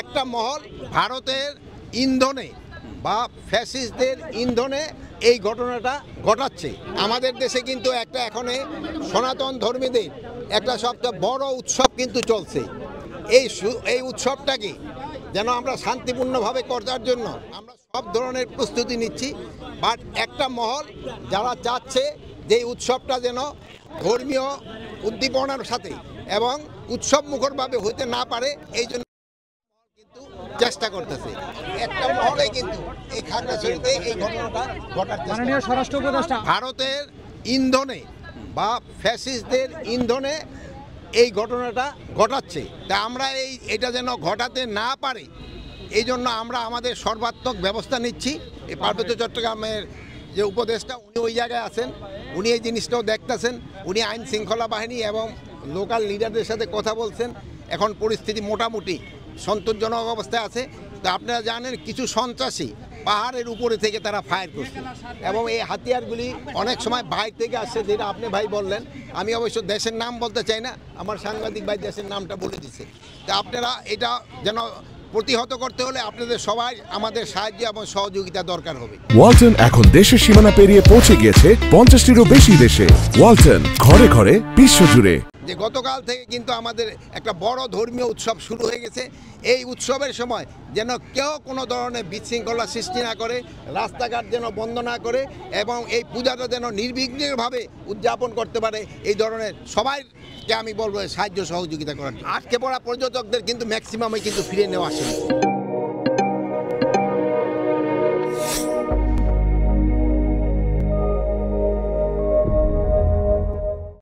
একটা মহল ভারতের ইন্ধনে বা ফ্যাসিস্টদের ইন্ধনে এই ঘটনাটা ঘটাচ্ছে। আমাদের দেশে কিন্তু একটা এখানে সনাতন ধর্মীদের একটা সবচেয়ে বড় উৎসব কিন্তু চলছে। এই উৎসবটাকে যেন আমরা শান্তিপূর্ণভাবে করার জন্য আমরা সব ধরনের প্রস্তুতি নিচ্ছি। বাট একটা মহল যারা চাচ্ছে যে এই উৎসবটা যেন ধর্মীয় উদ্দীপনার সাথে এবং উৎসব মুখরভাবে হতে না পারে, এই জন্য কিন্তু চেষ্টা করতেছে। একটা মহলে কিন্তু এই খাগড়াছড়িতে এই ঘটনাটা ঘটার মাননীয় স্বরাষ্ট্র উপদেষ্টা ভারতের ইন্ধনে বা ফ্যাসিস্টদের ইন্ধনে এই ঘটনাটা ঘটাচ্ছে। তা আমরা এটা যেন ঘটাতে না পারে এই জন্য আমরা আমাদের সর্বাত্মক ব্যবস্থা নিচ্ছি। এই পার্বত্য চট্টগ্রামের যে উপদেষ্টা উনি ওই জায়গায় আছেন, উনি এই জিনিসটাও দেখতেছেন। উনি আইন শৃঙ্খলা বাহিনী এবং লোকাল লিডারদের সাথে কথা বলছেন। এখন পরিস্থিতি মোটামুটি সন্তোষজনক অবস্থায় আছে। তো আপনারা জানেন কিছু সন্ত্রাসী পাহাড়ের উপরে থেকে তারা ফায়ার করছে এবং এই হাতিয়ারগুলি অনেক সময় বাইরে থেকে আসছে, যেটা আপনি ভাই বললেন। আমি অবশ্য দেশের নাম বলতে চাই না, আমার সাংবাদিক ভাই দেশের নামটা বলে দিচ্ছে। তা আপনারা এটা যেন প্রতিহত করতে হলে আপনাদের সবাই আমাদের সাহায্য এবং সহযোগিতা দরকার হবে। ওয়ালটন এখন দেশের সীমানা পেরিয়ে পৌঁছে গিয়েছে 50টিরও বেশি দেশে। ওয়ালটন, ঘরে ঘরে বিশ্বজুড়ে। যে গতকাল থেকে কিন্তু আমাদের একটা বড় ধর্মীয় উৎসব শুরু হয়ে গেছে। এই উৎসবের সময় যেন কেউ কোনো ধরনের বিশৃঙ্খলা সৃষ্টি না করে, রাস্তাঘাট যেন বন্ধ না করে এবং এই পূজাটা যেন নির্বিঘ্নভাবে উদযাপন করতে পারে, এই ধরনের সবাইকে আমি বলবো সাহায্য সহযোগিতা করার। আটকে পড়া পর্যটকদের কিন্তু ম্যাক্সিমামই কিন্তু ফিরে নেওয়া আসে।